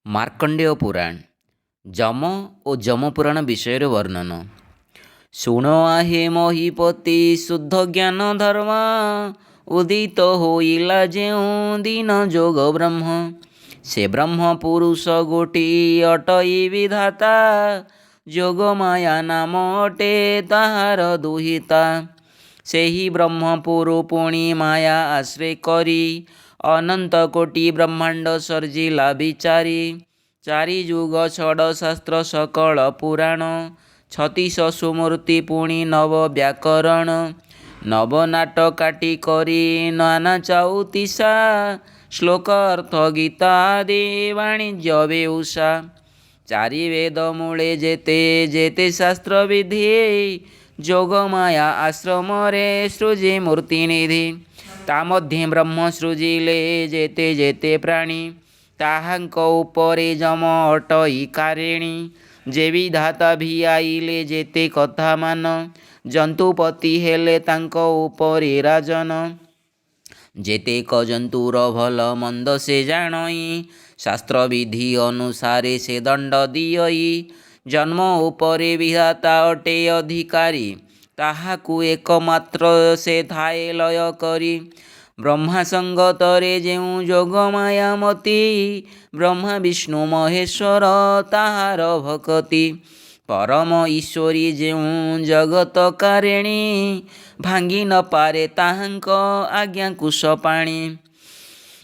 ମାର୍କଣ୍ଡେୟ ପୁରାଣ ଯମ ଓ ଯମପୁରାଣ ବିଷୟରେ ବର୍ଣ୍ଣନ। ଶୁଣ ଆହେ ମହିପତି ଶୁଦ୍ଧ ଜ୍ଞାନ ଧର୍ମ, ଉଦିତ ହୋଇଲା ଯେଉଁ ଦିନ ଯୋଗ ବ୍ରହ୍ମ। ସେ ବ୍ରହ୍ମ ପୁରୁଷ ଗୋଟି ଅଟଇ ବିଧାତା, ଯୋଗ ମାୟା ନାମ ଅଟେ ତାହାର ଦୁହିତା। ସେହି ବ୍ରହ୍ମପୁରୁ ପୁଣି ମାୟା ଆଶ୍ରୟ କରି, ଅନନ୍ତ କୋଟି ବ୍ରହ୍ମାଣ୍ଡ ସର୍ଜିଲା ବିଚାରି। ଚାରି ଯୁଗ ଷଡ଼ ଶାସ୍ତ୍ର ସକଳ ପୁରାଣ, ଛତିଶ ସୁମୂର୍ତ୍ତି ପୁଣି ନବ ବ୍ୟାକରଣ। ନବ ନାଟ କାଟି କରି ନାନା ଚଉତିସା, ଶ୍ଲୋକ ଅର୍ଥ ଗୀତା ଆଦି ବାଣିଜ୍ୟ ବେଉଷା। ଚାରି ବେଦ ମୂଳେ ଯେତେ ଯେତେ ଶାସ୍ତ୍ର ବିଧି, ଯୋଗ ମାୟା ଆଶ୍ରମରେ ସୃଜି ମୂର୍ତ୍ତି ନିଧି। ତା ମଧ୍ୟେ ବ୍ରହ୍ମ ସୃଜିଲେ ଯେତେ ଯେତେ ପ୍ରାଣୀ, ତାହାଙ୍କ ଉପରେ ଯମ ଅଟଇ କାରିଣୀ। ଯେ ବିଧାତା ଭିଆଇଲେ ଯେତେ କଥା ମାନ, ଜନ୍ତୁପତି ହେଲେ ତାଙ୍କ ଉପରେ ରାଜନ। ଯେତେକ ଜନ୍ତୁର ଭଲ ମନ୍ଦ ସେ ଜାଣଇ, ଶାସ୍ତ୍ର ବିଧି ଅନୁସାରେ ସେ ଦଣ୍ଡ ଦିଅଇ। ଜନ୍ମ ଉପରେ ବିଧାତା ଅଟେ ଅଧିକାରୀ, ତାହାକୁ ଏକମାତ୍ର ସେ ଥାଏ ଲୟ କରି। ବ୍ରହ୍ମା ସଙ୍ଗତରେ ଯେଉଁ ଯୋଗ ମାୟା ମତି, ବ୍ରହ୍ମା ବିଷ୍ଣୁ ମହେଶ୍ୱର ତାହାର ଭକତି। ପରମ ଈଶ୍ୱରୀ ଯେଉଁ ଜଗତ କାରିଣୀ, ଭାଙ୍ଗି ନ ପାରେ ତାହାଙ୍କ ଆଜ୍ଞା କୁଶ ପାଣି।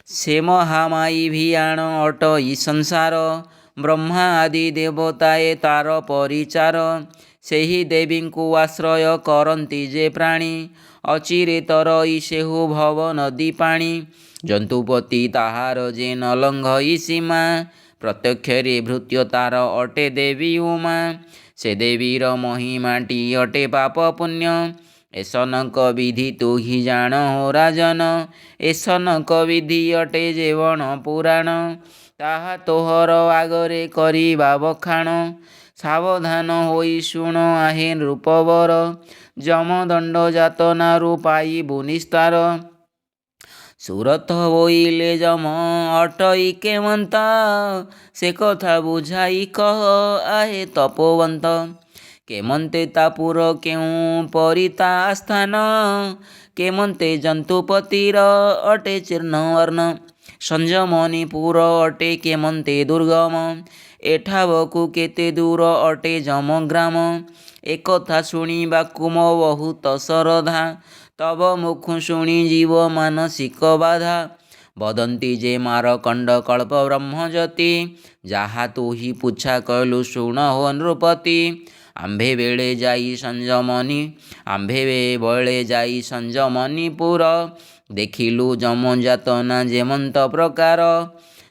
ସେ ମହାମାୟୀ ଭିଆଣ ଅଟଇ ସଂସାର, ବ୍ରହ୍ମା ଆଦି ଦେବତାଏ ତାର ପରିଚାର। ସେହି ଦେବୀଙ୍କୁ ଆଶ୍ରୟ କରନ୍ତି ଯେ ପ୍ରାଣୀ, ଅଚିରେ ତରଇ ସେହୁ ଭବ ନଦୀ ପାଣି। ଜନ୍ତୁପତି ତାହାର ଯେ ନ ଲଙ୍ଘଇ ସୀମା, ପ୍ରତ୍ୟକ୍ଷରେ ଭୃତ୍ୟ ତାର ଅଟେ ଦେବୀ ଉମା। ସେ ଦେବୀର ମହିମାଟି ଅଟେ ପାପ ପୁଣ୍ୟ, ଏସନକ ବିଧି ତୁହି ଜାଣ ହୋ ରାଜନ। ଏସନକ ବିଧି ଅଟେ ଯେ ବଣ ପୁରାଣ, ତାହା ତୋହର ଆଗରେ କରିବା ବଖାଣ। ସାବଧାନ ହୋଇ ଶୁଣ ଆହେ ନୃପବର, ଯମଦଣ୍ଡ ଯାତନାରୁ ପାଇବୁ ନିସ୍ତାର। ସୁରଥ ବୋଇଲେ ଯମ ଅଟଇ କେମନ୍ତ, ସେ କଥା ବୁଝାଇ କହ ଆହେ ତପୋବନ୍ତ। କେମନ୍ତେ ତା ପୁର କେଉଁ ପରି ତା ସ୍ଥାନ, କେମନ୍ତେ ଜନ୍ତୁପତିର ଅଟେ ଚିହ୍ନବର୍ଣ୍ଣ। ସଂଯମନୀ ପୁର ଅଟେ କେମନ୍ତେ ଦୁର୍ଗମ, ଏଠାବକୁ କେତେ ଦୂର ଅଟେ ଯମଗ୍ରାମ। ଏକଥା ଶୁଣିବାକୁ ମୋ ବହୁତ ଶରଧା, ତବ ମୁଖୁ ଶୁଣି ଯିବ ମାନସିକ ବାଧା। ବଦନ୍ତି ଯେ ମାରକଣ୍ଡ କଳ୍ପ ବ୍ରହ୍ମଜ୍ୟୋତି, ଯାହା ତୁହି ପୁଚ୍ଛା କଲୁ ଶୁଣ ହୋ ନୃପତି। ଆମ୍ଭେ ବେଳେ ଯାଇ ସଂଯମନୀ ପୁର, ଦେଖିଲୁ ଯମ ଯାତନା ଯେମନ୍ତ ପ୍ରକାର।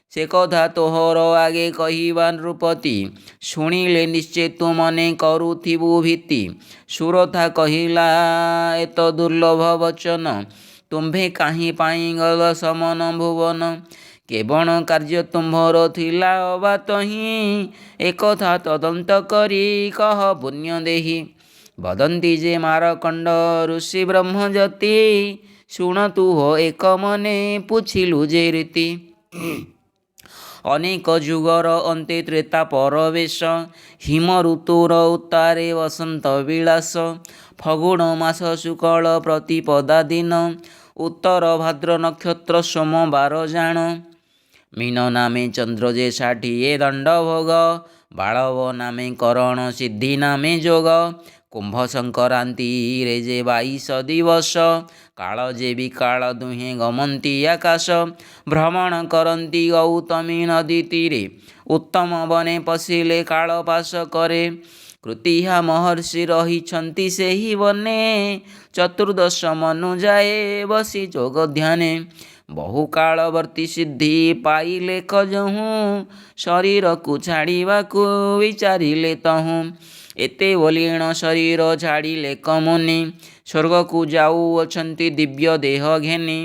ସେ କଥା ତୋହର ଆଗେ କହିବା ନୃପତି, ଶୁଣିଲେ ନିଶ୍ଚେ ତୁ ମନେ କରୁଥିବୁ ଭୀତି। ସୁରଥା କହିଲା ଏତ ଦୁର୍ଲଭ ବଚନ, ତୁମ୍ଭେ କାହିଁ ପାଇଁ ଗଲ ସମନ ଭୁବନ। କେବଳ କାର୍ଯ୍ୟ ତୁମ୍ଭର ଥିଲା ଅବା ତହିଁ, ଏକଥା ତଦନ୍ତ କରି କହ ପୁଣ୍ୟ ଦେହି। ବଦନ୍ତି ଯେ ମାରକଣ୍ଡ ଋଷି ବ୍ରହ୍ମଜ୍ୟୋତି, ଶୁଣ ତୁ ହୋ ଏକ ମନେ ପୁଛିଲୁ ଯେ ରୀତି। ଅନେକ ଯୁଗର ଅନ୍ତେ ତ୍ରେତା ପରବେଶ, ହିମ ଋତୁର ଉତ୍ତାରେ ବସନ୍ତ ବିଳାସ। ଫଗୁଣ ମାସ ଶୁକ୍ଳ ପ୍ରତିପଦା ଦିନ, ଉତ୍ତର ଭାଦ୍ର ନକ୍ଷତ୍ର ସୋମବାର ଜାଣ। ମୀନ ନାମେ ଚନ୍ଦ୍ର ଯେ 60 ଦଣ୍ଡ ଭୋଗ, ବାଳବ ନାମେ କରଣ ସିଦ୍ଧି ନାମେ ଯୋଗ। କୁମ୍ଭ ସଂକ୍ରାନ୍ତିରେ ଯେ 22 ଦିବସ, କାଳ ଯେ ବିକାଳ ଦୁହେଁ ଗମନ୍ତି ଆକାଶ। ଭ୍ରମଣ କରନ୍ତି ଗୌତମୀ ନଦୀ ତୀରେ, ଉତ୍ତମ ବନେ ପଶିଲେ କାଳ ପାଶ କରେ। କୃତିହା ମହର୍ଷି ରହିଛନ୍ତି ସେହି ବନେ, ଚତୁର୍ଦ୍ଦଶ ମନୁ ଯାଏ ବସି ଯୋଗ ଧ୍ୟାନେ। ବହୁ କାଳବର୍ତ୍ତୀ ସିଦ୍ଧି ପାଇଲେ କଜହୁଁ, ଶରୀରକୁ ଛାଡ଼ିବାକୁ ବିଚାରିଲେ ତହୁଁ। ଏତେ ବଲିଣ ଶରୀର ଛାଡ଼ିଲେ କମୁନି, ସ୍ୱର୍ଗକୁ ଯାଉଅଛନ୍ତି ଦିବ୍ୟ ଦେହ ଘେନି।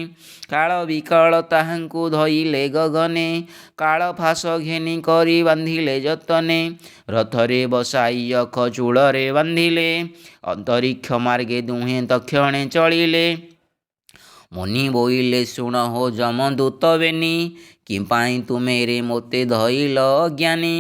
କାଳ ବିକାଳ ତାହାଙ୍କୁ ଧଇଲେ ଗଗନେ, କାଳ ଫାଶ ଘେନି କରି ବାନ୍ଧିଲେ ଯତନେ। ରଥରେ ବସାଇ ଅଖ ଚୂଳରେ ବାନ୍ଧିଲେ, ଅନ୍ତରିକ୍ଷ ମାର୍ଗେ ଦୁହେଁ ତକ୍ଷଣେ ଚଳିଲେ। ମୁନି ବୋଇଲେ ଶୁଣ ହୋ ଯମଦୂତ ବେନି, କିପାଇଁ ତୁମେ ରେ ମୋତେ ଧଇଲ ଅଜ୍ଞାନୀ।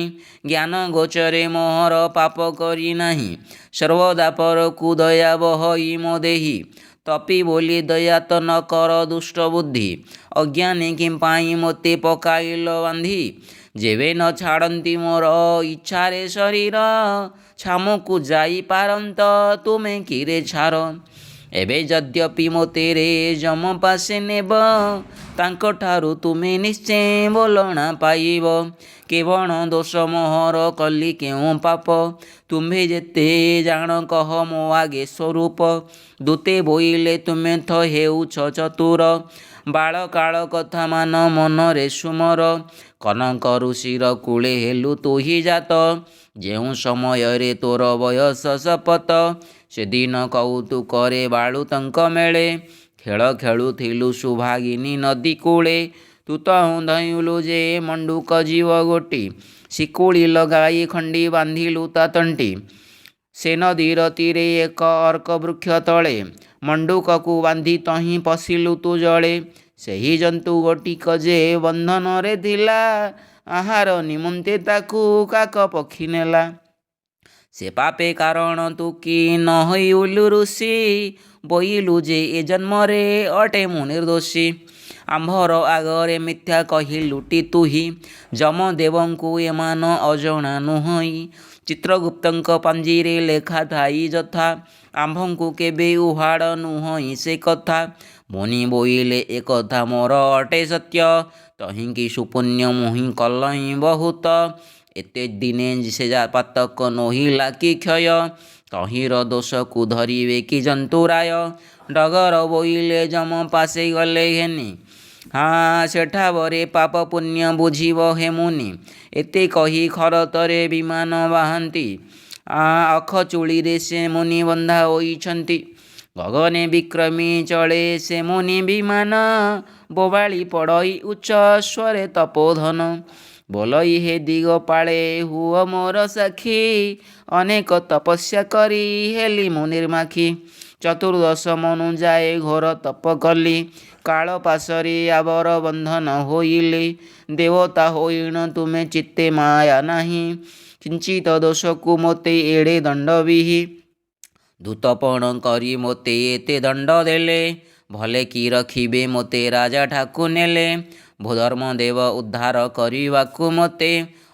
ଜ୍ଞାନ ଗୋଚରେ ମୋହର ପାପ କରି ନାହିଁ। ସର୍ବଦା ପରକୁ ଦୟା ବହଇ ମୋ ଦେହି। ତପି ବୋଲି ଦୟା ତ ନ କର ଦୁଷ୍ଟ ବୁଦ୍ଧି। ଅଜ୍ଞାନୀ କିପାଇଁ ମୋତେ ପକାଇଲ ବାନ୍ଧି। ଯେବେ ନ ଛାଡ଼ନ୍ତି ମୋର ଇଚ୍ଛାରେ ଶରୀର। ଛାମୁକୁ ଯାଇ ପାରନ୍ତ ତୁମେ କିରେ ଛାର। ଏବେ ଯଦ୍ୟପି ମୋତେ ରେ ଯମପାଶେ ନେବ। ତାଙ୍କଠାରୁ ତୁମେ ନିଶ୍ଚୟ ବୋଲଣା ପାଇବ। କେବଳ ଦୋଷ ମୋହର କଲି କେଉଁ ପାପ। ତୁମ୍ଭେ ଯେତେ ଜାଣ କହ ମୋ ଆଗେ ସ୍ୱରୂପ। ଦୂତେ ବୋଇଲେ ତୁମେ ତ ହେଉଛ ଚତୁର। ବାଳକାଳ କଥା ମାନ ମନରେ ସୁମର। କନକ ଋଷିର କୂଳେ ହେଲୁ ତୁହି ଜାତ। ଯେଉଁ ସମୟରେ ତୋର ବୟସ ଶପଥ। ସେଦିନ କୌତୁକରେ ବାଳୁତଙ୍କ ମେଳେ। ଖେଳ ଖେଳୁଥିଲୁ ସୁଭାଗିନୀ ନଦୀ କୂଳେ। ତୁ ତ ଧଇଲୁ ଯେ ମଣ୍ଡୁକ ଜୀବ ଗୋଟି। ଶିକୁଳି ଲଗାଇ ଖଣ୍ଡି ବାନ୍ଧିଲୁ ତା ତଣ୍ଟି। ସେ ନଦୀର ତୀରେ ଏକ ଅର୍କ ବୃକ୍ଷ ତଳେ। ମଣ୍ଡୁକକୁ ବାନ୍ଧି ତହିଁ ପଶିଲୁ ତୁ ଜଳେ। ସେହି ଜନ୍ତୁ ଗୋଟିକ ଯେ ବନ୍ଧନରେ ଥିଲା। ଆହାର ନିମନ୍ତେ ତାକୁ କାକ ପକ୍ଷୀ ନେଲା। ସେ ପାପେ କାରଣ ତୁ କି ନ ହୋଇଲୁ ଋଷି। ବୋଇଲୁ ଯେ ଏ ଜନ୍ମରେ ଅଟେ ମୁଁ ନିର୍ଦ୍ଦୋଷୀ। ଆମ୍ଭର ଆଗରେ ମିଥ୍ୟା କହିଲୁଟି ତୁହି। ଯମଦେବଙ୍କୁ ଏମାନ ଅଜଣା ନୁହଁଇ। ଚିତ୍ରଗୁପ୍ତଙ୍କ ପାଞ୍ଜିରେ ଲେଖା ଥାଇ ଯଥା। ଆମ୍ଭଙ୍କୁ କେବେ ଉହାଡ଼ ନୁହଁଇ ସେ କଥା। ମୁନି ବୋଇଲେ ଏ କଥା ମୋର ଅଟେ ସତ୍ୟ। ତହିଁକି ସୁପୁଣ୍ୟ ମୁହିଁ କଲହିଁ ବହୁତ। ଏତେ ଦିନେ ସେ ପାତକ ନୋହିଲା କି କ୍ଷୟ। ତହିଁର ଦୋଷକୁ ଧରିବେ କି ଜନ୍ତୁରାୟ। ଡଗର ବୋଇଲେ ଯମ ପାଶେ ଗଲେ ଘେନି। ସେଠାବରେ ପାପ ପୁଣ୍ୟ ବୁଝିବ ହେ ମୁନି। ଏତେ କହି ଖରତରେ ବିମାନ ବାହାନ୍ତି। ଅଖ ଚୂଳିରେ ସେ ମୁନି ବନ୍ଧା ହୋଇଛନ୍ତି। ଗଗନେ ବିକ୍ରମୀ ଚଳେ ସେ ମୁନି ବିମାନ। ବୋବାଳି ପଡ଼ଇ ଉଚ୍ଚ ସ୍ୱରେ ତପୋଧନ। ବୋଲଇ ହେ ଦିଗ ପାଳେ ହୁଅ ମୋର ସାକ୍ଷୀ। ଅନେକ ତପସ୍ୟା କରି ହେଲି ମୁଁ ନିର୍ମାଖୀ। ଚତୁର୍ଦ୍ଦଶ ମନୁ ଯାଏ ଘୋର ତପ କଲି। କାଳ ପାଶରେ ଆବର ବନ୍ଧନ ହୋଇଲି। ଦେବତା ହୋଇଣ ତୁମେ ଚିତ୍ତେ ମାୟା ନାହିଁ। କିଞ୍ଚିତ ଦୋଷକୁ ମୋତେ ଏଡ଼େ ଦଣ୍ଡ ବିହି। ଦୂତପଣ କରି ମୋତେ ଏତେ ଦଣ୍ଡ ଦେଲେ। ଭଲେ କି ରଖିବେ ମୋତେ ରାଜା ଠାକୁ ନେଲେ। ଧର୍ମଦେବ ଉଦ୍ଧାର କରିବାକୁ ମୋତେ।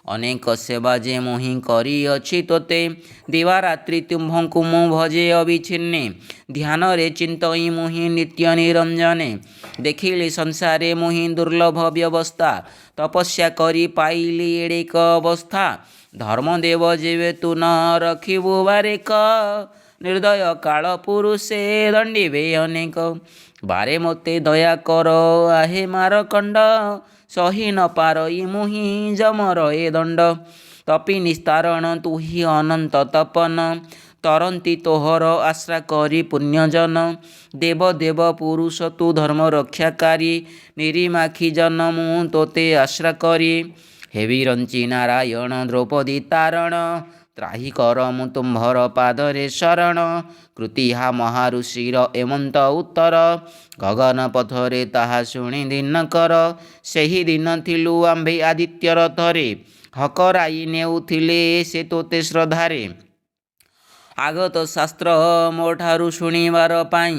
ଅନେକ ସେବା ଯେ ମୁହିଁ କରିଅଛି ତୋତେ। ଦିବାରାତ୍ରି ତୁମ୍ଭଙ୍କୁ ମୁଁ ଭଜେ ଅବିଚ୍ଛିନ୍ନେ। ଧ୍ୟାନରେ ଚିନ୍ତଇ ମୁହିଁ ନିତ୍ୟ ନିରଞ୍ଜନେ। ଦେଖିଲି ସଂସାରେ ମୁହିଁ ଦୁର୍ଲଭ ବ୍ୟବସ୍ଥା। ତପସ୍ୟା କରି ପାଇଲି ଏଡ଼େକ ଅବସ୍ଥା। ଧର୍ମଦେବ ଯେବେ ତୁ ନ ରଖିବୁ ବାରେକ। ନିର୍ଦ୍ଦୟ କାଳ ପୁରୁଷେ ଦଣ୍ଡିବେ ଅନେକ। ବାରେ ମୋତେ ଦୟା କର ଆହେ ମାରକଣ୍ଡ। ସହି ନ ପାରଇ ମୁହିଁ ଯମର ଏ ଦଣ୍ଡ। ତପି ନିସ୍ତାରଣ ତୁହି ଅନନ୍ତ ତପନ। ତରନ୍ତି ତୋହର ଆଶ୍ରା କରି ପୁଣ୍ୟଜନ। ଦେବ ଦେବ ପୁରୁଷ ତୁ ଧର୍ମ ରକ୍ଷାକାରୀ। ନିରିମାଖି ଜନ ମୁଁ ତୋତେ ଆଶ୍ରା କରି। ହେ ବିରଞ୍ଚି ନାରାୟଣ ଦ୍ରୌପଦୀ ତାରଣ। ତ୍ରାହି କର ମୁଁ ତୁମ୍ଭର ପାଦରେ ଶରଣ। କୃତିହା ମହାଋଷିର ଏମନ୍ତ ଉତ୍ତର। ଗଗନ ପଥରେ ତାହା ଶୁଣି ଦିନକର। ସେହି ଦିନ ଥିଲୁ ଆମ୍ଭେ ଆଦିତ୍ୟ ରଥରେ। ହକରାଇ ନେଉଥିଲେ ସେ ତୋତେ ଶ୍ରଦ୍ଧାରେ। ଆଗତ ଶାସ୍ତ୍ର ମୋ ଠାରୁ ଶୁଣିବାର ପାଇଁ।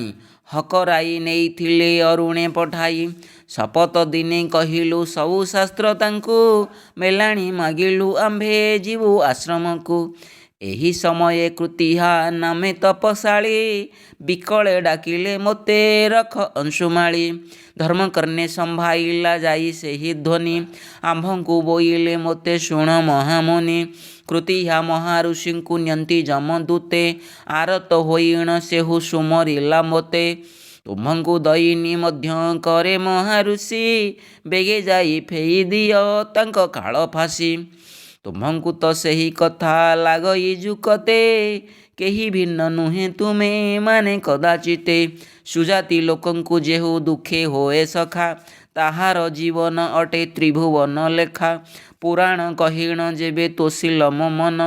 ହକରାଇ ନେଇଥିଲେ ଅରୁଣେ ପଠାଇ। ଶପଥ ଦିନେ କହିଲୁ ସବୁ ଶାସ୍ତ୍ର ତାଙ୍କୁ। ମେଲାଣି ମାଗିଲୁ ଆମ୍ଭେ ଯିବୁ ଆଶ୍ରମକୁ। ଏହି ସମୟେ କୃତିହା ନାମେ ତପଶାଳୀ। ବିକଳେ ଡାକିଲେ ମୋତେ ରଖ ଅଂଶୁମାଳୀ। ଧର୍ମକର୍ଣ୍ଣେ ସମ୍ଭାଇଲା ଯାଇ ସେହି ଧ୍ୱନି। ଆମ୍ଭଙ୍କୁ ବୋଇଲେ ମୋତେ ଶୁଣ ମହାମୁନି। କୃତିହା ମହାଋଷିଙ୍କୁ ନିଅନ୍ତି ଯମଦୂତେ। ଆରତ ହୋଇଣ ସେହୁ ସୁମରିଲା ମୋତେ। ତୁମ୍ଭଙ୍କୁ ଦଇନି ମଧ୍ୟ କରେ ମହାଋଷି। ବେଗେ ଯାଇ ଫେଇ ଦିଅ ତାଙ୍କ କାଳ ଫାଶୀ। ତୁମ୍ଭଙ୍କୁ ତ ସେହି କଥା ଲାଗଇ ଯୁକତେ। କେହି ଭିନ୍ନ ନୁହେଁ ତୁମେ ମାନେ କଦାଚିତେ। ସୁଜାତି ଲୋକଙ୍କୁ ଯେହୁ ଦୁଃଖେ ହୋଏ ସଖା। ତାହାର ଜୀବନ ଅଟେ ତ୍ରିଭୁବନ ଲେଖା। ପୁରାଣ କହିଣ ଯେବେ ତୋଷିଲ ମୋ ମନ।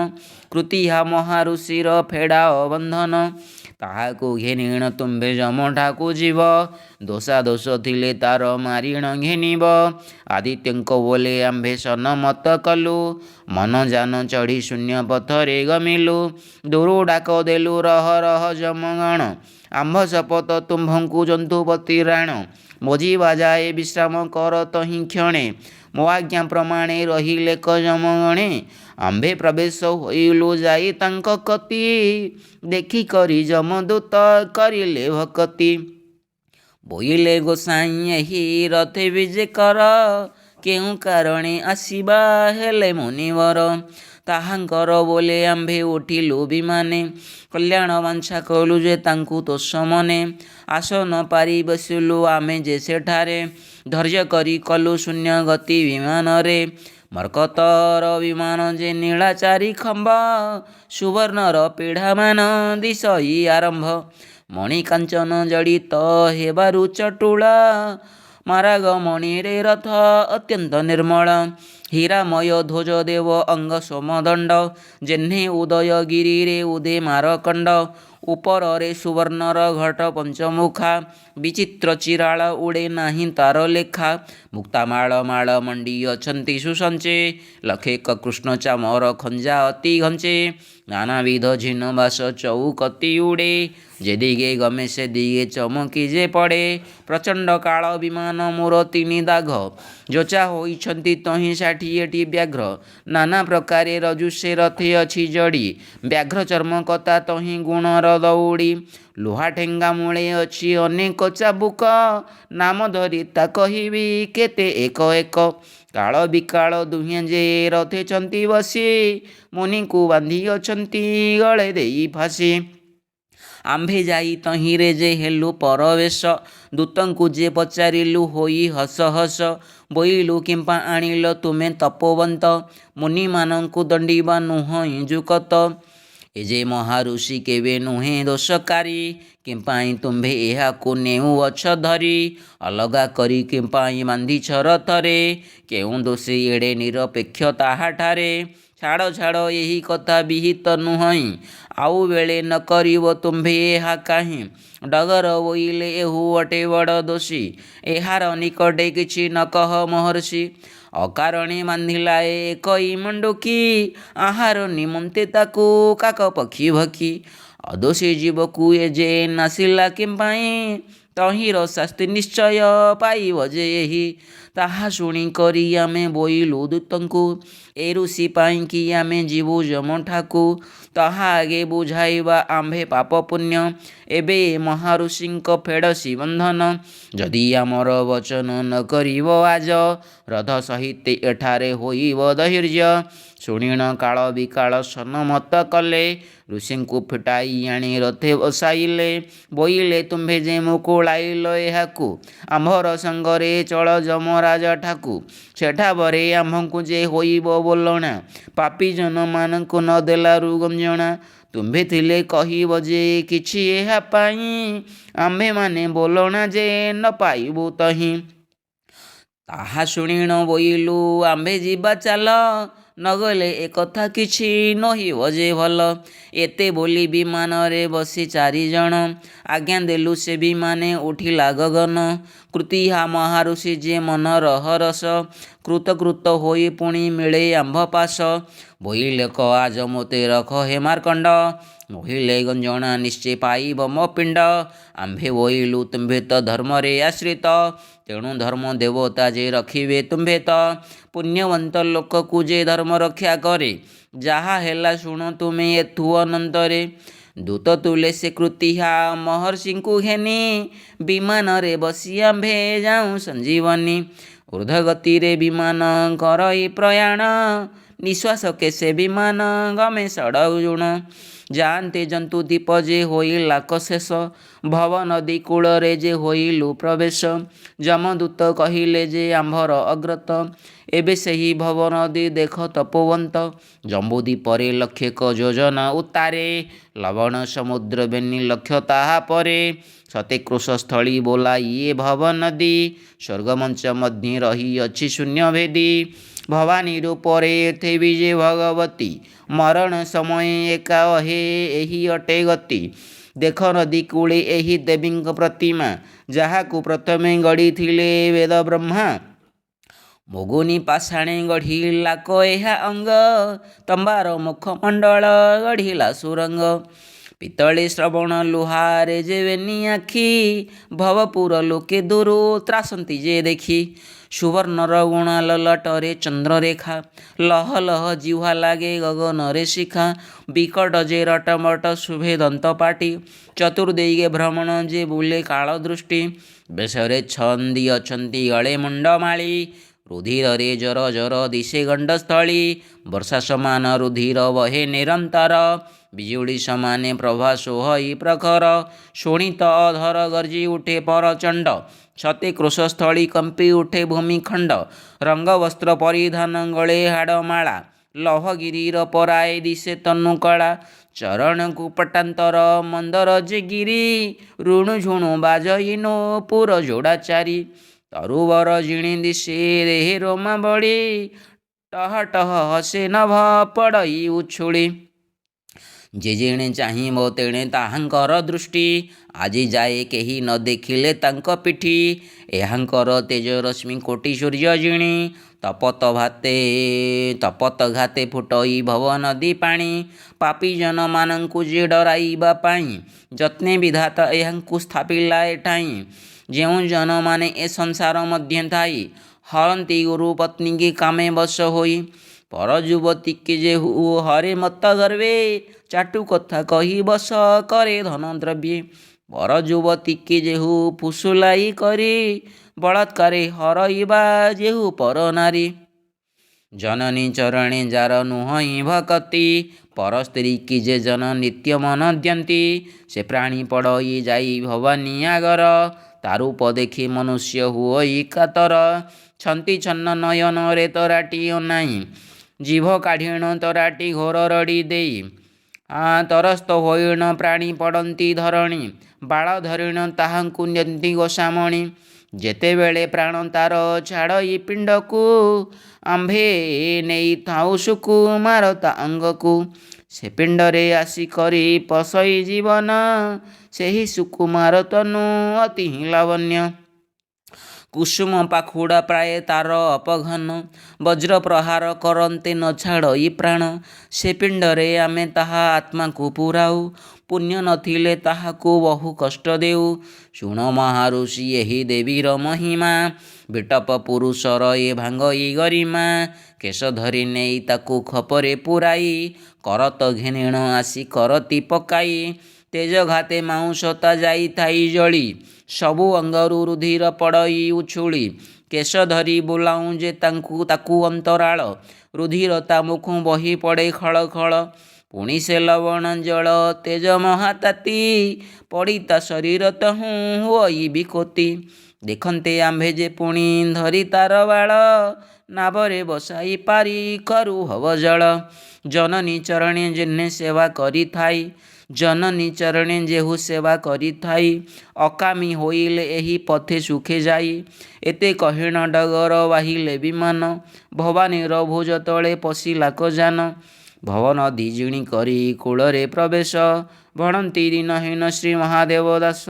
କୃତିହା ମହାଋଷିର ଫେଡ଼ାଅ ବନ୍ଧନ। ତାହାକୁ ଘେନିଣ ତୁମ୍ଭେ ଯମଠାକୁ ଯିବ। ଦୋଷା ଦୋଷ ଥିଲେ ତାର ମାରିଣ ଘେନିବ। ଆଦିତ୍ୟଙ୍କ ବୋଲେ ଆମ୍ଭେ ସନମତ କଲୁ। ମନ ଯାନ ଚଢ଼ି ଶୂନ୍ୟ ପଥରେ ଗମିଲୁ। ଦୂରୁ ଡାକ ଦେଲୁ ରହ ରହ ଯମଗଣ। ଆମ୍ଭ ଶପଥ ତୁମ୍ଭଙ୍କୁ ଜନ୍ତୁପତି ରାଣ। ବଜି ବାଜାଏ ବିଶ୍ରାମ କର ତହିଁ କ୍ଷଣେ। ମୋ ଆଜ୍ଞା ପ୍ରମାଣେ ରହିଲେ କ ଯମଗଣେ। ଆମ୍ଭେ ପ୍ରବେଶ ହୋଇଲୁ ଯାଇ ତାଙ୍କ କତି। ଦେଖି କରି ଯମଦୂତ କରିଲେ ଭକତି। ବୋଇଲେ ଗୋସାଇଁ ଏହି ରଥେ ବିଜେ କର। କେଉଁ କାରଣେ ଆସିବା ହେଲେ ମୁନିବର। ତାହାଙ୍କର ବୋଲେ ଆମ୍ଭେ ଉଠିଲୁ ବିମାନେ। କଲ୍ୟାଣ ବାଞ୍ଛା କଲୁ ଯେ ତାଙ୍କୁ ତୋଷ ମନେ। ଆସ ନ ପାରି ବସିଲୁ ଆମେ ଯେ ସେଠାରେ। ଧୈର୍ଯ୍ୟ କରି କଲୁ ଶୂନ୍ୟ ଗତି ବିମାନରେ। ମର୍କତର ବିମାନ ଯେ ନୀଳା ଚାରି ଖମ୍ବ। ସୁବର୍ଣ୍ଣର ପିଢ଼ାମାନ ଦିଶଇ ଆରମ୍ଭ। ମଣି କାଞ୍ଚନ ଜଡ଼ିତ ହେବାରୁ ଚଟୁଳା। ମାରାଗ ମଣିରେ ରଥ ଅତ୍ୟନ୍ତ ନିର୍ମଳ। ହୀରାମୟ ଧ୍ୱଜ ଦେବ ଅଙ୍ଗ ସୋମଦଣ୍ଡ। ଯେହ୍ନେ ଉଦୟଗିରିରେ ଉଦେ ମାରକଣ୍ଡ। ଉପରରେ ସୁବର୍ଣ୍ଣର ଘଟ ପଞ୍ଚମୁଖା। ବିଚିତ୍ର ଚିରାଳ ଉଡ଼େ ନାହିଁ ତାର ଲେଖା। ମୁକ୍ତାମାଳ ମାଳ ମଣ୍ଡି ଅଛନ୍ତି ସୁସଞ୍ଚେ। ଲକ୍ଷେକ କୃଷ୍ଣ ଚାମର ଖଞ୍ଜା ଅତି ଘଞ୍ଚେ। ନାନାବିଧ ଝିନ ବାସ ଚଉକତି ଉଡ଼େ। ଯେଦିଗେ ଗମେ ସେଦିଗେ ଚମକି ଯେ ପଡ଼େ। ପ୍ରଚଣ୍ଡ କାଳ ବିମାନ ମୋର ତିନି ଦାଘ। ଯୋଚା ହୋଇଛନ୍ତି ତହିଁ 60ଟି ବ୍ୟାଘ୍ର। ନାନା ପ୍ରକାରେ ରଜୁ ସେ ରଥେ ଅଛି ଜଡ଼ି। ବ୍ୟାଘ୍ର ଚର୍ମକତା ତହିଁ ଗୁଣର ଦଉଡ଼ି। ଲୁହା ଠେଙ୍ଗା ମୂଳେ ଅଛି ଅନେକ ଚାବୁକ। ନାମ ଧରି ତା କହିବି କେତେ ଏକ ଏକ। କାଳ ବିକାଳ ଦୁହେଁ ଯେ ରଥେଛନ୍ତି ବସି। ମୁନିଙ୍କୁ ବାନ୍ଧି ଅଛନ୍ତି ଗଳେ ଦେଇ ଫାଶୀ। ଆମ୍ଭେ ଯାଇ ତହିଁରେ ଯେ ହେଲୁ ପରବେଶ। ଦୂତଙ୍କୁ ଯେ ପଚାରିଲୁ ହୋଇ ହସ ହସ। ବୋଇଲୁ କିମ୍ପା ଆଣିଲ ତୁମେ ତପୋବନ୍ତ। ମୁନିମାନଙ୍କୁ ଦଣ୍ଡିବା ନୁହଁ ଯୁକତ। ଏ ଯେ ମହାଋଷି କେବେ ନୁହେଁ ଦୋଷକାରୀ। କିମ୍ପାଇଁ ତୁମ୍ଭେ ଏହାକୁ ନେଉଅଛ ଧରି। ଅଲଗା କରି କିମ୍ପାଇଁ ବାନ୍ଧିଛ ରଥରେ। କେଉଁ ଦୋଷୀ ଏଡ଼େ ନିରପେକ୍ଷ ତାହାଠାରେ। ଛାଡ଼ ଛାଡ଼ ଏହି କଥା ବିହିତ ନୁହଁ। ଆଉ ବେଳେ ନ କରିବ ତୁମ୍ଭେ ଏହା କାହିଁ। ଡଗର ବୋଇଲେ ଏହୁ ଅଟେ ବଡ଼ ଦୋଷୀ। ଏହାର ନିକଟେ କିଛି ନ କହ ମହର୍ଷି। ଅକାରଣେ ବାନ୍ଧିଲା ଏକଇ ମଣ୍ଡୁକି। ଆହାର ନିମନ୍ତେ ତାକୁ କାକ ପକ୍ଷୀ ଭକ୍ଷୀ। ଅଦୋଷୀ ଜୀବକୁ ଏ ଯେ ନାସିଲା କିମ୍ପାଇଁ। ତହିଁର ଶାସ୍ତି ନିଶ୍ଚୟ ପାଇବ ଯେ ଏହି। ତାହା ଶୁଣି କରି ଆମେ ବୋଇଲୁ ଦୂତଙ୍କୁ। ଏ ଋଷି ପାଇଁକି ଆମେ ଯିବୁ ଯମଠାକୁ। ତାହା ଆଗେ ବୁଝାଇବା ଆମ୍ଭେ ପାପ ପୁଣ୍ୟ। ଏବେ ଏ ମହାଋଷିଙ୍କ ଫେଡ଼ସି ବନ୍ଧନ। ଯଦି ଆମର ବଚନ ନ କରିବ ଆଜ। ରଥ ସହିତେ ଏଠାରେ ହୋଇବ ଦୈର୍ଯ୍ୟ। ଶୁଣିଣ କାଳ ବିକାଳ ସନମତ କଲେ। ଋଷିଙ୍କୁ ଫିଟାଇ ଆଣି ରଥେ ବସାଇଲେ। ବୋଇଲେ ତୁମ୍ଭେ ଯେ ମୁକୁଳାଇଲ ଏହାକୁ। ଆମ୍ଭର ସଙ୍ଗରେ ଚଳ ଯମରାଜ ଠାକୁ। ସେଠାବରେ ଆମ୍ଭଙ୍କୁ ଯେ ହୋଇବ ବୋଲଣା। ପାପୀ ଜନମାନଙ୍କୁ ନ ଦେଲାରୁ ଗଞ୍ଜଣା। ତୁମ୍ଭେ ଥିଲେ କହିବ ଯେ କିଛି ଏହା ପାଇଁ। ଆମ୍ଭେମାନେ ବୋଲଣା ଯେ ନ ପାଇବୁ ତହିଁ। ତାହା ଶୁଣିଣ ବୋଇଲୁ ଆମ୍ଭେ ଯିବା ଚାଲ। ନଗଲେ ଏକଥା କିଛି ନୋହିବ ଯେ ଭଲ। ଏତେ ବୋଲି ବିମାନରେ ବସି ଚାରିଜଣ। ଆଜ୍ଞା ଦେଲୁ ସେ ବିମାନେ ଉଠିଲା ଗଗନ। କୃତିହା ମହାଋଷି ଯେ ମନର ହରଷ। କୃତ ହୋଇ ପୁଣି ମିଳେ ଆମ୍ଭ ପାଶ। ବୋଇଲେ କ ଆଜ ମୋତେ ରଖ ହେ ମାର୍କଣ୍ଡ। ନୋହିଲେ ଗଞ୍ଜଣା ନିଶ୍ଚେ ପାଇବ ମୋ ପିଣ୍ଡ। ଆମ୍ଭେ ବୋଇଲୁ ତୁମ୍ଭେ ତ ଧର୍ମରେ ଆଶ୍ରିତ। ତେଣୁ ଧର୍ମ ଦେବତା ଯେ ରଖିବେ ତୁମ୍ଭେ ତ। ପୁଣ୍ୟବନ୍ତ ଲୋକକୁ ଯେ ଧର୍ମ ରକ୍ଷା କରେ। ଯାହା ହେଲା ଶୁଣ ତୁମେ ଏଥୁ ଅନନ୍ତରେ। ଦୂତ ତୁଲେ ସେ କୃତିହା ମହର୍ଷିଙ୍କୁ ଘେନି। ବିମାନରେ ବସି ଆମ୍ଭେ ଯାଉଁ ସଞ୍ଜୀବନୀ। ଊର୍ଦ୍ଧ୍ୱଗତିରେ ବିମାନ କରଇ ପ୍ରୟାଣ। ନିଶ୍ୱାସକେ ସେ ବିମାନ ଗମେ ଷଡ଼ଗୁଣ। ଯାଆନ୍ତେ ଜନ୍ତୁ ଦ୍ୱୀପ ଯେ ହୋଇଲା କ ଶେଷ। ଭବ ନଦୀ କୂଳରେ ଯେ ହୋଇଲୁ ପ୍ରବେଶ। ଯମଦୂତ କହିଲେ ଯେ ଆମ୍ଭର ଅଗ୍ରତ। ଏବେ ସେହି ଭବ ନଦୀ ଦେଖ ତପୋବନ୍ତ। ଜମ୍ବୁଦ୍ୱୀପରେ ଲକ୍ଷେକ ଯୋଜନ ଉତ୍ତାରେ। ଲବଣ ସମୁଦ୍ର ବେନି ଲକ୍ଷ ତାହା ପରେ। ସତେକୃଶ ସ୍ଥଳୀ ବୋଲା ଇଏ ଭବ ନଦୀ। ସ୍ୱର୍ଗମଞ୍ଚ ମଧ୍ୟେ ରହିଅଛି ଶୂନ୍ୟଭେଦୀ। ଭବାନୀ ରୂପରେ ଥିବି ଯେ ଭଗବତୀ। ମରଣ ସମୟେ ଏକା ଅହେ ଏହି ଅଟେ ଗତି। ଦେଖ ନଦୀ କୂଳେ ଏହି ଦେବୀଙ୍କ ପ୍ରତିମା, ଯାହାକୁ ପ୍ରଥମେ ଗଢ଼ିଥିଲେ ବେଦ ବ୍ରହ୍ମା। ମୁଗୁନି ପାଷାଣେ ଗଢ଼ିଲା ଏହା ଅଙ୍ଗ, ତମ୍ବାର ମୁଖମଣ୍ଡଳ ଗଢ଼ିଲା ସୁରଙ୍ଗ। ପିତ୍ତଳେ ଶ୍ରବଣ ଲୁହାରେ ଯେ ବେନି ଆଖି, ଭବପୁର ଲୋକେ ଦୂରୁ ତ୍ରାସନ୍ତି ଯେ ଦେଖି। ସୁବର୍ଣ୍ଣର ଗୁଣା ଲଲାଟରେ ଚନ୍ଦ୍ରରେଖା, ଲହ ଲହ ଜିହ୍ୱା ଲାଗେ ଗଗନରେ ଶିଖା। ବିକଟ ଯେ ରଟମଟ ଶୁଭେ ଦନ୍ତପାଟି, ଚତୁର୍ଦ୍ଦିଗେ ଭ୍ରମଣ ଯେ ବୁଲେ କାଳ ଦୃଷ୍ଟି। ବେଶରେ ଛନ୍ଦି ଅଛନ୍ତି ଗଳେ ମୁଣ୍ଡମାଳି, ରୁଧିରରେ ଜର ଜର ଦିଶେ ଗଣ୍ଡସ୍ଥଳୀ। ବର୍ଷା ସମାନ ରୁଧିର ବହେ ନିରନ୍ତର, ବିଜୁଳି ସମାନେ ପ୍ରଭା ସୋହଇ ପ୍ରଖର। ଶୋଣିତ ଅଧର ଗର୍ଜି ଉଠେ ପରଚଣ୍ଡ, ସତେ କ୍ରୋଶସ୍ଥଳୀ କମ୍ପି ଉଠେ ଭୂମିଖଣ୍ଡ। ରଙ୍ଗବସ୍ତ୍ର ପରିଧାନ ଗଳେ ହାଡ଼ମାଳା, ଲହଗିରିର ପରାଏ ଦିଶେ ତନୁକଳା। ଚରଣକୁ ପଟାନ୍ତର ମନ୍ଦର ଯେ ଗିରି, ରୁଣୁଝୁଣୁ ବାଜଇ ନୂପୁର ଯୋଡ଼ା ଚାରି। ତରୁବର ଜିଣି ଦିଶେ ଦେହେ ରୋମାବଳୀ, ଟହ ଟହ ହସେ ନଭ ପଡ଼ଇ ଉଛୁଳି। ଯେ ଯେଣେ ଚାହିଁବ ତେଣେ ତାହାଙ୍କର ଦୃଷ୍ଟି, ଆଜି ଯାଏ କେହି ନ ଦେଖିଲେ ତାଙ୍କ ପିଠି। ଏହାଙ୍କର ତେଜ ରଶ୍ମି କୋଟି ସୂର୍ଯ୍ୟ ଜିଣି, ତପତ ଘାତେ ଫୁଟଇ ଭବ ନଦୀ ପାଣି। ପାପୀ ଜନମାନଙ୍କୁ ଯେ ଡରାଇବା ପାଇଁ, ଯତ୍ନେ ବିଧାତା ଏହାଙ୍କୁ ସ୍ଥାପିଲା ଏଠାଇଁ। ଯେଉଁ ଜନମାନେ ଏ ସଂସାର ମଧ୍ୟ ଥାଇ, ହରନ୍ତି ଗୁରୁ ପତ୍ନୀକି କାମେ ବଶ ହୋଇ। ପର ଯୁବତୀକି ଯେହୁ ହରେ ମତ୍ତ ଗର୍ବେ, ଚାଟୁ କଥା କହି ବଶ କରେ ଧନ ଦ୍ରବ୍ୟେ। ପର ଯୁବତୀକି ଯେହୁ ଫୁସୁଲାଇ କରି, ବଳାତ୍କାରେ ହରଇବା ଯେହୁ ପର ନାରୀ। ଜନନୀ ଚରଣେ ଯାର ନୁହଁଇ ଭକତି, ପର ସ୍ତ୍ରୀକି ଯେ ଜନ ନିତ୍ୟ ମନ ଦିଅନ୍ତି। ସେ ପ୍ରାଣୀ ପଡ଼ଇ ଯାଇ ଭବାନୀ ଆଗର, ତା ରୂପ ଦେଖି ମନୁଷ୍ୟ ହୁଅଇ କାତର। ଛନ୍ତି ଛନ୍ନ ନୟନରେ ତରାଟି ଅନାଇ, ଜିଭ କାଢ଼ିଣ ତରାଟି ଘୋର ରଡ଼ି ଦେଇ। ତରସ୍ତ ହୋଇଣ ପ୍ରାଣୀ ପଡ଼ନ୍ତି ଧରଣୀ, ବାଳ ଧରିଣ ତାହାଙ୍କୁ ନିଅନ୍ତି ଗୋସାମଣୀ। ଯେତେବେଳେ ପ୍ରାଣ ତାର ଛାଡ଼ଇ ପିଣ୍ଡକୁ, ଆମ୍ଭେ ନେଇଥାଉ ସୁକୁମାର ତା ଅଙ୍ଗକୁ। ସେ ପିଣ୍ଡରେ ଆସି କରି ପଶଇ ଜୀବନ, ସେହି ସୁକୁମାର ତନୁ ଅତି ହିଁ ଲାବଣ୍ୟ। କୁସୁମ ପାଖୁଡ଼ା ପ୍ରାୟ ତାର ଅପଘନ, ବଜ୍ର ପ୍ରହାର କରନ୍ତେ ନ ଛାଡ଼ଇ ପ୍ରାଣ। ସେ ପିଣ୍ଡରେ ଆମେ ତାହା ଆତ୍ମାକୁ ପୁରାଉ, ପୁଣ୍ୟ ନଥିଲେ ତାହାକୁ ବହୁ କଷ୍ଟ ଦେଉ। ଶୁଣ ମହାରୁଷି ଏହି ଦେବୀର ମହିମା, ବିଟପ ପୁରୁଷର ଏ ଭାଙ୍ଗଇ ଗରିମା। କେଶ ଧରି ନେଇ ତାକୁ ଖପରେ ପୁରାଇ, କରତ ଘେନିଣ ଆସି କରତି ପକାଇ। ତେଜ ଘାତେ ମାଉଁସ ତା ଯାଇଥାଇ ଜଳି, ସବୁ ଅଙ୍ଗରୁ ରୁଧିର ପଡ଼ଇ ଉଛୁଳି। କେଶ ଧରି ବୁଲାଉଁ ଯେ ତାକୁ ଅନ୍ତରାଳ, ରୁଧିର ତା ମୁଖୁ ବହି ପଡ଼େ ଖଳ ଖଳ। ପୁଣି ସେ ଲବଣ ଜଳ ତେଜ ମହାତାତି, ପଡ଼ି ତା ଶରୀର ତହୁଁ ହୁଅଇ ବିକୋତି। ଦେଖନ୍ତେ ଆମ୍ଭେ ଯେ ପୁଣି ଧରି ତାର ବାଳ, ନାବରେ ବସାଇ ପାରି କରୁ ହବ ଜଳ। ଜନନୀ ଚରଣେ ଯେହ୍ନେ ସେବା କରିଥାଇ, ଜନନୀ ଚରଣେ ଯେହୁ ସେବା କରିଥାଇ। ଅକାମୀ ହୋଇଲେ ଏହି ପଥେ ସୁଖେ ଯାଇ, ଏତେ କହିଣ ଡଗର ବାହିଲେ ବିମାନ। ଭବାନୀର ଭୁଜ ତଳେ ପଶିଲା ଯାନ, ଭବନଦୀ ଜିଣି କରି କୂଳରେ ପ୍ରବେଶ। ଭଣନ୍ତି ଦିନହୀନ ଶ୍ରୀ ମହାଦେବ ଦାସ।